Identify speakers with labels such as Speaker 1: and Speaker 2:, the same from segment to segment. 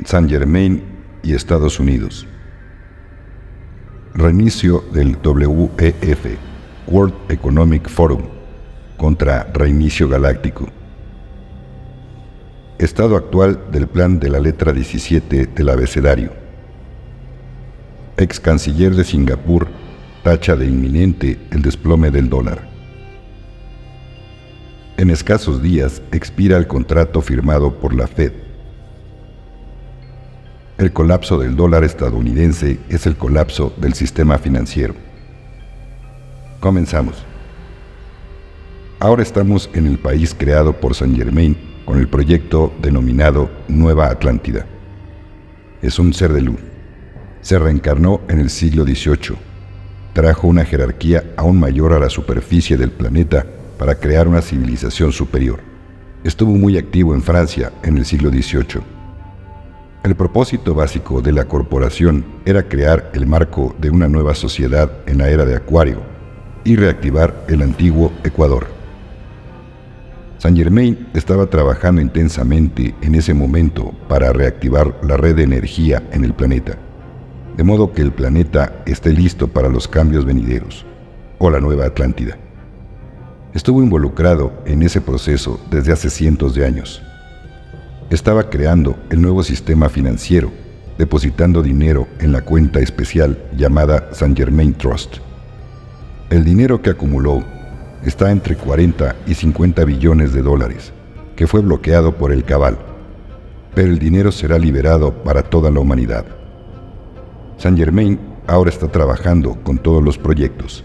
Speaker 1: Saint Germain y Estados Unidos. Reinicio del WEF, World Economic Forum, contra reinicio galáctico. Estado actual del plan de la letra 17 del abecedario. Ex canciller de Singapur tacha de inminente el desplome del dólar. En escasos días expira el contrato firmado por la Fed. El colapso del dólar estadounidense es el colapso del sistema financiero. Comenzamos. Ahora estamos en el país creado por Saint Germain con el proyecto denominado Nueva Atlántida. Es un ser de luz. Se reencarnó en el siglo XVIII. Trajo una jerarquía aún mayor a la superficie del planeta para crear una civilización superior. Estuvo muy activo en Francia en el siglo XVIII. El propósito básico de la corporación era crear el marco de una nueva sociedad en la era de Acuario y reactivar el antiguo Ecuador. Saint Germain estaba trabajando intensamente en ese momento para reactivar la red de energía en el planeta, de modo que el planeta esté listo para los cambios venideros, o la nueva Atlántida. Estuvo involucrado en ese proceso desde hace cientos de años. Estaba creando el nuevo sistema financiero, depositando dinero en la cuenta especial llamada Saint Germain Trust. El dinero que acumuló está entre 40 y 50 billones de dólares, que fue bloqueado por el cabal, pero el dinero será liberado para toda la humanidad. Saint Germain ahora está trabajando con todos los proyectos,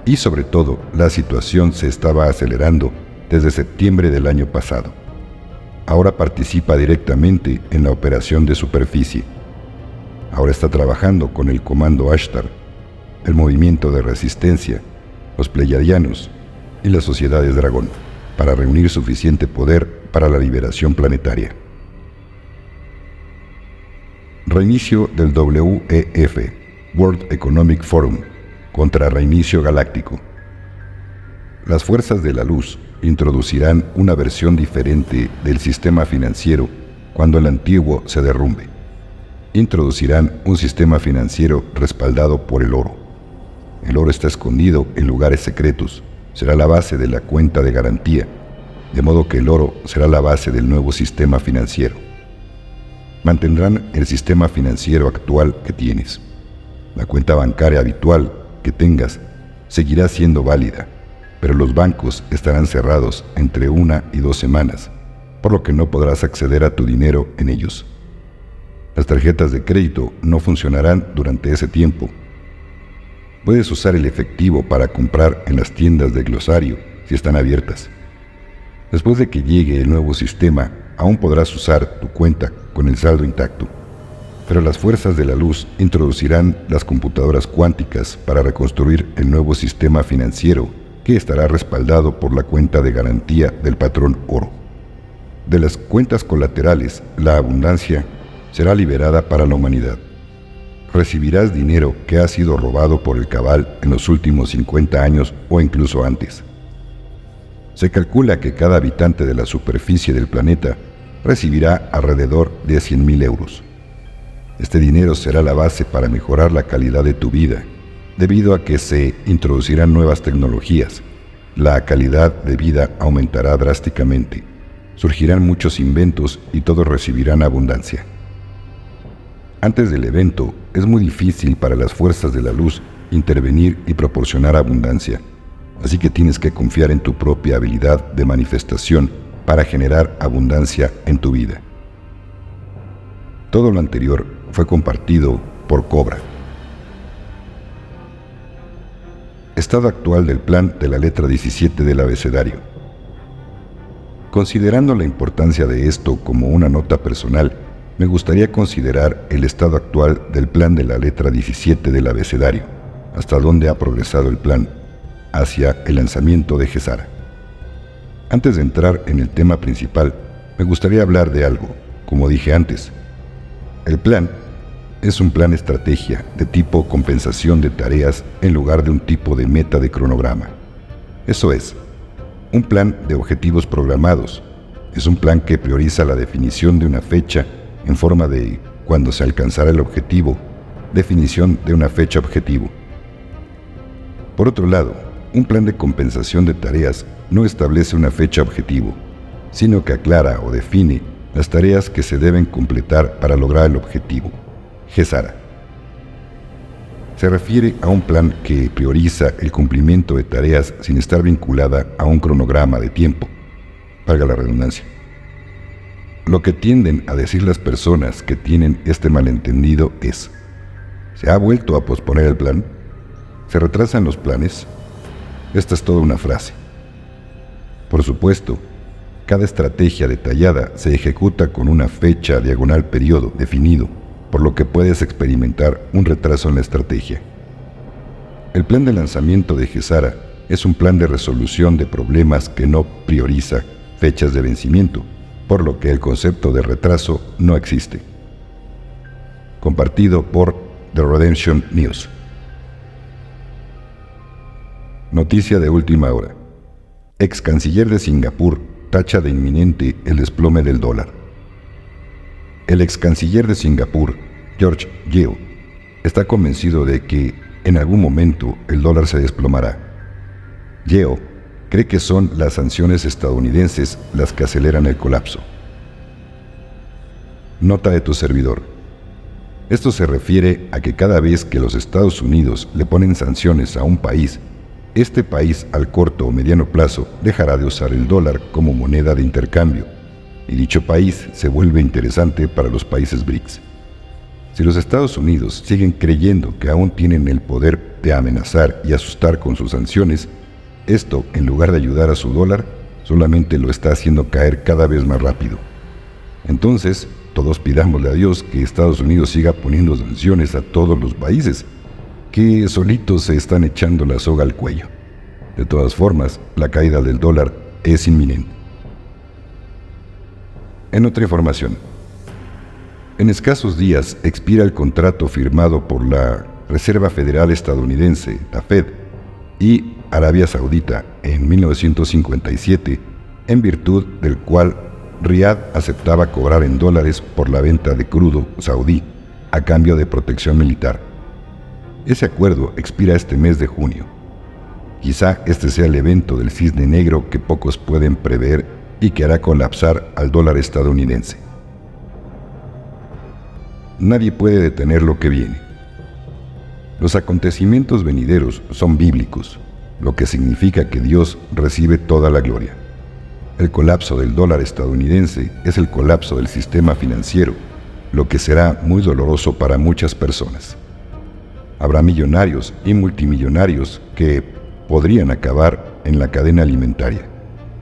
Speaker 1: y sobre todo la situación se estaba acelerando desde septiembre del año pasado. Ahora participa directamente en la operación de superficie. Ahora está trabajando con el Comando Ashtar, el Movimiento de Resistencia, los Pleiadianos y las Sociedades Dragón, para reunir suficiente poder para la liberación planetaria. Reinicio del WEF, World Economic Forum, contra reinicio galáctico. Las fuerzas de la luz introducirán una versión diferente del sistema financiero cuando el antiguo se derrumbe. Introducirán un sistema financiero respaldado por el oro. El oro está escondido en lugares secretos. Será la base de la cuenta de garantía, de modo que el oro será la base del nuevo sistema financiero. Mantendrán el sistema financiero actual que tienes. La cuenta bancaria habitual que tengas seguirá siendo válida, pero los bancos estarán cerrados entre 1 y 2 semanas, por lo que no podrás acceder a tu dinero en ellos. Las tarjetas de crédito no funcionarán durante ese tiempo. Puedes usar el efectivo para comprar en las tiendas de glosario si están abiertas. Después de que llegue el nuevo sistema, aún podrás usar tu cuenta con el saldo intacto. Pero las fuerzas de la luz introducirán las computadoras cuánticas para reconstruir el nuevo sistema financiero que estará respaldado por la cuenta de garantía del patrón oro. De las cuentas colaterales, la abundancia será liberada para la humanidad. Recibirás dinero que ha sido robado por el cabal en los últimos 50 años o incluso antes. Se calcula que cada habitante de la superficie del planeta recibirá alrededor de 100.000 euros. Este dinero será la base para mejorar la calidad de tu vida, debido a que se introducirán nuevas tecnologías. La calidad de vida aumentará drásticamente. Surgirán muchos inventos y todos recibirán abundancia. Antes del evento, es muy difícil para las fuerzas de la luz intervenir y proporcionar abundancia, así que tienes que confiar en tu propia habilidad de manifestación para generar abundancia en tu vida. Todo lo anterior fue compartido por Cobra. Estado actual del plan de la letra 17 del abecedario. Considerando la importancia de esto como una nota personal, me gustaría considerar el estado actual del plan de la letra 17 del abecedario, hasta dónde ha progresado el plan, hacia el lanzamiento de Gesara. Antes de entrar en el tema principal, me gustaría hablar de algo, como dije antes. El plan es un plan estrategia de tipo compensación de tareas en lugar de un tipo de meta de cronograma. Eso es, un plan de objetivos programados. Es un plan que prioriza la definición de una fecha en forma de cuando se alcanzará el objetivo, definición de una fecha objetivo. Por otro lado, un plan de compensación de tareas no establece una fecha objetivo, sino que aclara o define las tareas que se deben completar para lograr el objetivo. GESARA. Se refiere a un plan que prioriza el cumplimiento de tareas sin estar vinculada a un cronograma de tiempo, valga la redundancia. Lo que tienden a decir las personas que tienen este malentendido es: ¿se ha vuelto a posponer el plan? ¿Se retrasan los planes? Esta es toda una frase. Por supuesto, cada estrategia detallada se ejecuta con una fecha diagonal periodo definido, por lo que puedes experimentar un retraso en la estrategia. El plan de lanzamiento de GESARA es un plan de resolución de problemas que no prioriza fechas de vencimiento, por lo que el concepto de retraso no existe. Compartido por The Redemption News. Noticia de última hora. Ex canciller de Singapur tacha de inminente el desplome del dólar. El ex canciller de Singapur, George Yeo, está convencido de que en algún momento el dólar se desplomará. Yeo cree que son las sanciones estadounidenses las que aceleran el colapso. Nota de tu servidor. Esto se refiere a que cada vez que los Estados Unidos le ponen sanciones a un país, este país al corto o mediano plazo dejará de usar el dólar como moneda de intercambio, y dicho país se vuelve interesante para los países BRICS. Si los Estados Unidos siguen creyendo que aún tienen el poder de amenazar y asustar con sus sanciones, esto, en lugar de ayudar a su dólar, solamente lo está haciendo caer cada vez más rápido. Entonces, todos pidámosle a Dios que Estados Unidos siga poniendo sanciones a todos los países, que solitos se están echando la soga al cuello. De todas formas, la caída del dólar es inminente. En otra información, en escasos días expira el contrato firmado por la Reserva Federal Estadounidense, la Fed, y Arabia Saudita en 1957, en virtud del cual Riad aceptaba cobrar en dólares por la venta de crudo saudí a cambio de protección militar. Ese acuerdo expira este mes de junio. Quizá este sea el evento del cisne negro que pocos pueden prever y que hará colapsar al dólar estadounidense. Nadie puede detener lo que viene. Los acontecimientos venideros son bíblicos, lo que significa que Dios recibe toda la gloria. El colapso del dólar estadounidense es el colapso del sistema financiero, lo que será muy doloroso para muchas personas. Habrá millonarios y multimillonarios que podrían acabar en la cadena alimentaria.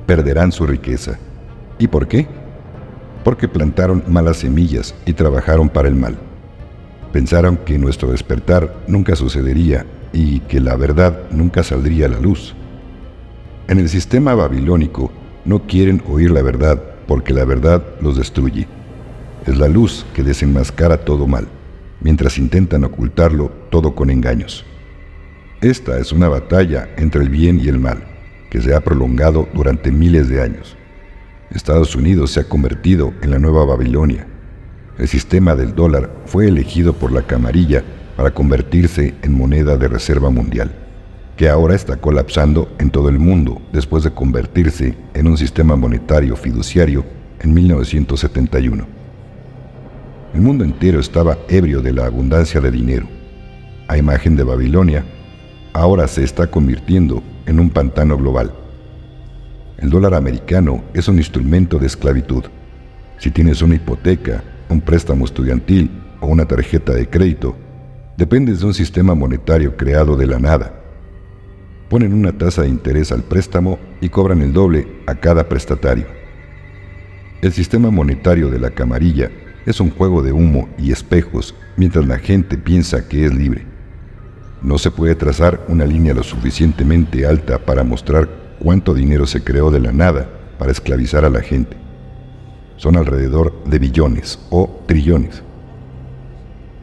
Speaker 1: Perderán su riqueza. ¿Y por qué? Porque plantaron malas semillas y trabajaron para el mal. Pensaron que nuestro despertar nunca sucedería y que la verdad nunca saldría a la luz. En el sistema babilónico no quieren oír la verdad porque la verdad los destruye. Es la luz que desenmascara todo mal, mientras intentan ocultarlo todo con engaños. Esta es una batalla entre el bien y el mal, que se ha prolongado durante miles de años. Estados Unidos se ha convertido en la nueva Babilonia. El sistema del dólar fue elegido por la camarilla para convertirse en moneda de reserva mundial, que ahora está colapsando en todo el mundo después de convertirse en un sistema monetario fiduciario en 1971. El mundo entero estaba ebrio de la abundancia de dinero. A imagen de Babilonia, ahora se está convirtiendo en un pantano global. El dólar americano es un instrumento de esclavitud. Si tienes una hipoteca, un préstamo estudiantil o una tarjeta de crédito, dependes de un sistema monetario creado de la nada. Ponen una tasa de interés al préstamo y cobran el doble a cada prestatario. El sistema monetario de la camarilla es un juego de humo y espejos mientras la gente piensa que es libre. No se puede trazar una línea lo suficientemente alta para mostrar cuánto dinero se creó de la nada para esclavizar a la gente. Son alrededor de billones o trillones.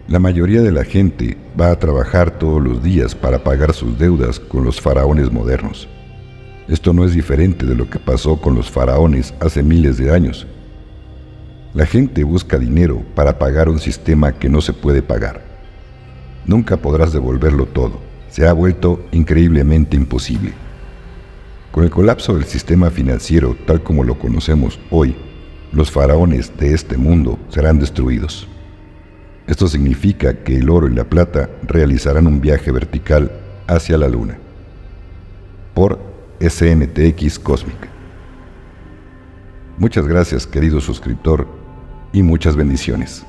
Speaker 1: La mayoría de la gente va a trabajar todos los días para pagar sus deudas con los faraones modernos. Esto no es diferente de lo que pasó con los faraones hace miles de años. La gente busca dinero para pagar un sistema que no se puede pagar. Nunca podrás devolverlo todo. Se ha vuelto increíblemente imposible. Con el colapso del sistema financiero tal como lo conocemos hoy, los faraones de este mundo serán destruidos. Esto significa que el oro y la plata realizarán un viaje vertical hacia la luna. Por SNTX Cósmica. Muchas gracias, querido suscriptor, y muchas bendiciones.